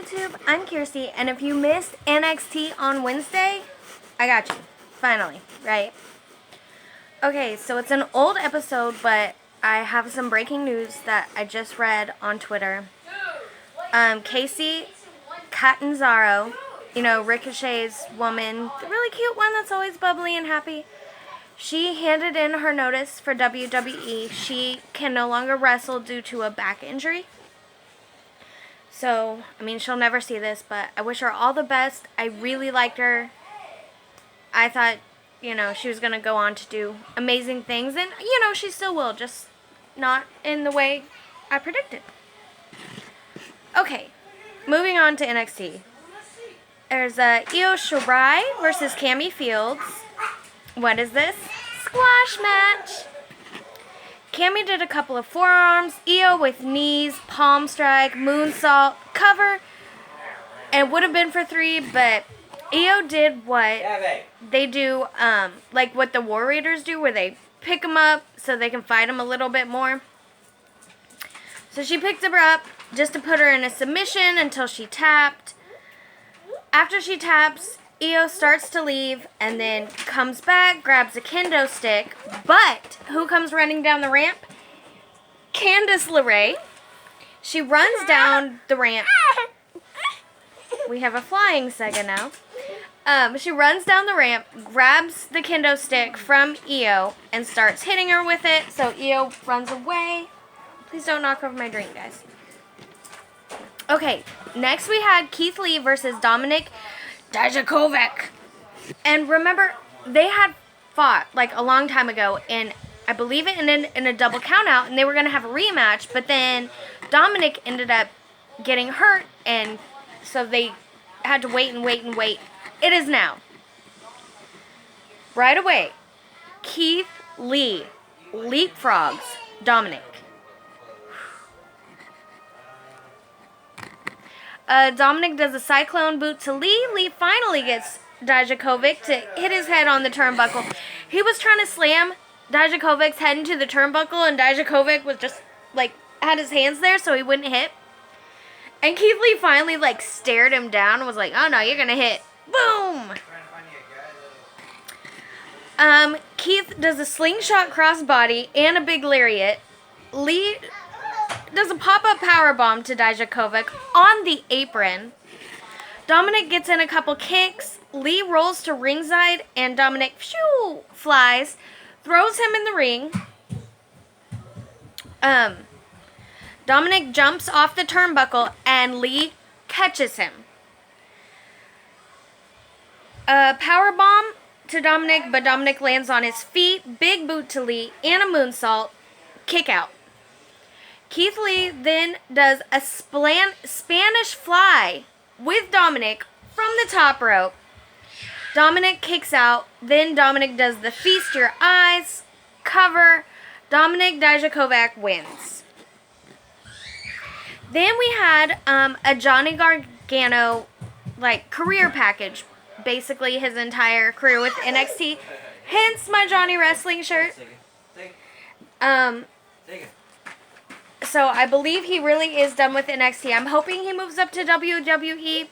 YouTube? I'm Kirsty, and if you missed NXT on Wednesday, I got you. Finally, right? Okay, so it's an old episode, but I have some breaking news that I just read on Twitter. Casey Catanzaro, you know, Ricochet's woman, the really cute one that's always bubbly and happy, she handed in her notice for WWE. She can no longer wrestle due to a back injury. So, I mean, she'll never see this, but I wish her all the best. I really liked her. I thought, you know, she was going to go on to do amazing things. And, you know, she still will, just not in the way I predicted. Okay, moving on to NXT. There's Io Shirai versus Cammy Fields. What is this? Squash match. Cammy did a couple of forearms, Io with knees, palm strike, moonsault, cover, and it would have been for 3, but Io did what they do, like what the War Raiders do, where they pick them up so they can fight them a little bit more. So she picked her up just to put her in a submission until she tapped. After she taps, Io starts to leave and then comes back, grabs a kendo stick, but who comes running down the ramp? Candice LeRae. She runs down the ramp. We have a flying Sega now. She runs down the ramp, grabs the kendo stick from Io, and starts hitting her with it, so Io runs away. Please don't knock over my drink, guys. Okay, next we had Keith Lee versus Dominik Dijakovic. And remember, they had fought like a long time ago, and I believe it in a double count out, and they were going to have a rematch, but then Dominik ended up getting hurt, and so they had to wait and wait and wait. It is now. Right away, Keith Lee leapfrogs Dominik. Dominik does a cyclone boot to Lee. Lee finally gets Dijakovic to hit his head on the turnbuckle. He was trying to slam Dijakovic's head into the turnbuckle, and Dijakovic was just, like, had his hands there so he wouldn't hit. And Keith Lee finally, like, stared him down and was like, oh, no, you're going to hit. Boom! Keith does a slingshot crossbody and a big lariat. Lee does a pop-up powerbomb to Dijakovic on the apron. Dominik gets in a couple kicks. Lee rolls to ringside, and Dominik flies, throws him in the ring. Dominik jumps off the turnbuckle, and Lee catches him. Powerbomb to Dominik, but Dominik lands on his feet. Big boot to Lee, and a moonsault. Kick out. Keith Lee then does a Spanish fly with Dominik from the top rope. Dominik kicks out. Then Dominik does the feast your eyes cover. Dominik Dijakovic wins. Then we had a Johnny Gargano career package. Basically his entire career with NXT. Hence my Johnny Wrestling shirt. So I believe he really is done with NXT. I'm hoping he moves up to WWE.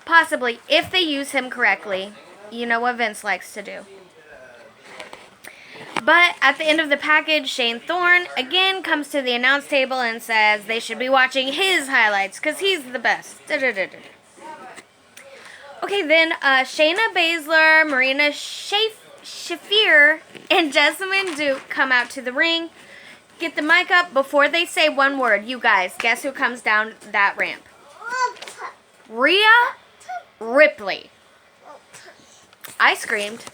Possibly, if they use him correctly. You know what Vince likes to do. But at the end of the package, Shane Thorne again comes to the announce table and says they should be watching his highlights because he's the best. Okay, then Shayna Baszler, Marina Shafir, and Jessamine Duke come out to the ring. Get the mic up before they say one word. You guys, guess who comes down that ramp? Rhea Ripley. I screamed.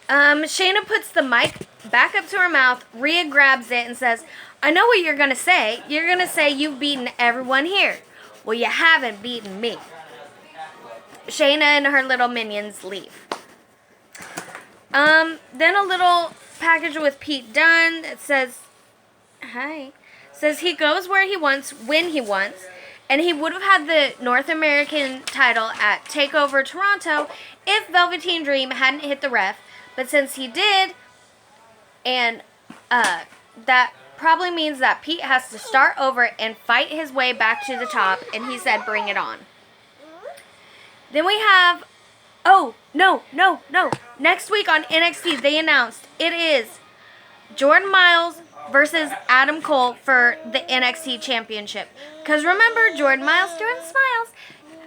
Shayna puts the mic back up to her mouth. Rhea grabs it and says, I know what you're going to say. You're going to say you've beaten everyone here. Well, you haven't beaten me. Shayna and her little minions leave. Then a little package with Pete Dunne. It says, hi. Says he goes where he wants, when he wants. And he would have had the North American title at TakeOver Toronto if Velveteen Dream hadn't hit the ref. But since he did, and that probably means that Pete has to start over and fight his way back to the top, and he said bring it on. Then we have, oh, no. Next week on NXT, they announced it is Jordan Miles versus Adam Cole for the NXT Championship. Because remember, Jordan Miles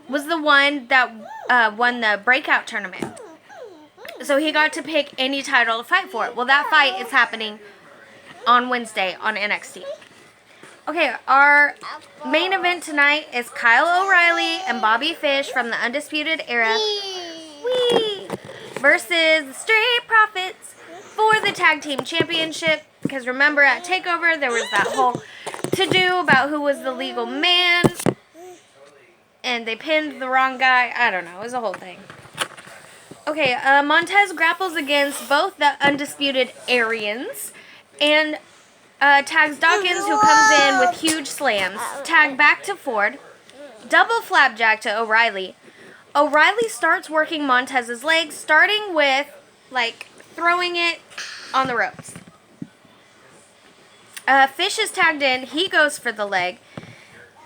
was the one that won the breakout tournament. So he got to pick any title to fight for. Well, that fight is happening on Wednesday on NXT. Okay, our main event tonight is Kyle O'Reilly and Bobby Fish from the Undisputed Era versus the Street Profits for the Tag Team Championship. Because remember, at TakeOver, there was that whole to-do about who was the legal man. And they pinned the wrong guy. I don't know. It was a whole thing. Okay, Montez grapples against both the Undisputed Aryans and tags Dawkins, who comes in with huge slams. Tag back to Ford. Double flapjack to O'Reilly. O'Reilly starts working Montez's legs, starting with, like, throwing it on the ropes. Fish is tagged in. He goes for the leg.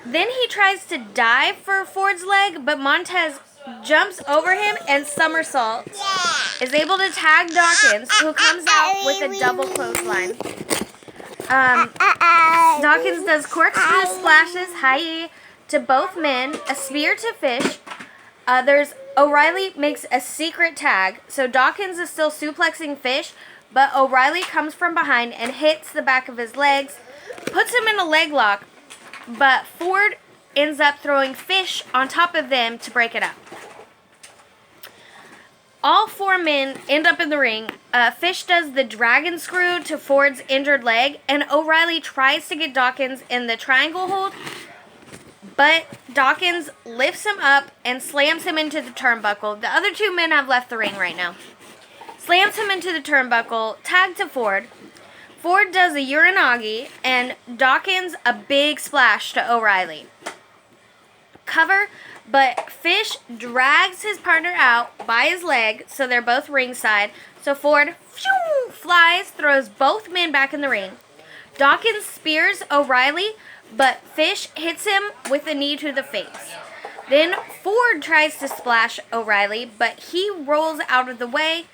Then he tries to dive for Ford's leg, but Montez jumps over him and somersaults. Is able to tag Dawkins, who comes out with a double clothesline. Dawkins does corkscrew splashes, to both men, a spear to Fish. There's O'Reilly makes a secret tag, so Dawkins is still suplexing Fish, but O'Reilly comes from behind and hits the back of his legs, puts him in a leg lock, but Ford ends up throwing Fish on top of them to break it up. All four men end up in the ring. Fish does the dragon screw to Ford's injured leg, and O'Reilly tries to get Dawkins in the triangle hold, but Dawkins lifts him up and slams him into the turnbuckle. The other two men have left the ring right now. Slams him into the turnbuckle, tag to Ford. Ford does a Uranagi, and Dawkins a big splash to O'Reilly. Cover, but Fish drags his partner out by his leg, so they're both ringside. So Ford flies, throws both men back in the ring. Dawkins spears O'Reilly, but Fish hits him with a knee to the face. Then Ford tries to splash O'Reilly, but he rolls out of the way.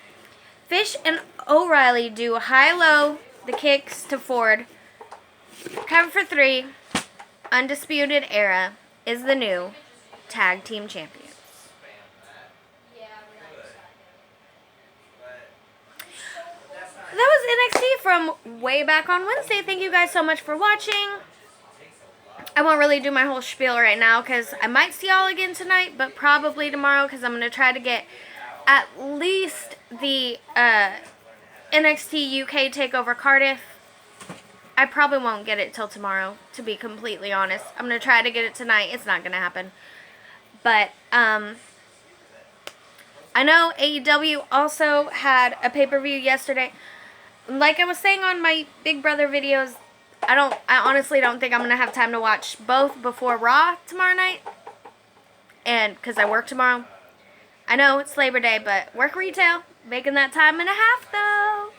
Fish and O'Reilly do high-low, the kicks to Ford. Cover for 3. Undisputed Era is the new Tag Team Champions. That was NXT from way back on Wednesday. Thank you guys so much for watching. I won't really do my whole spiel right now because I might see y'all again tonight, but probably tomorrow because I'm going to try to get at least the NXT UK TakeOver Cardiff. I probably won't get it till tomorrow, to be completely honest. I'm going to try to get it tonight. It's not going to happen. But I know AEW also had a pay-per-view yesterday. Like I was saying on my Big Brother videos, I honestly don't think I'm going to have time to watch both before Raw tomorrow night. And because I work tomorrow. I know it's Labor Day, but work retail. Making that time and a half, though.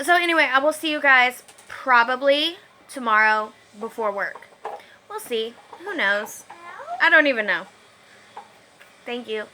So anyway, I will see you guys probably tomorrow before work. We'll see. Who knows? I don't even know. Thank you.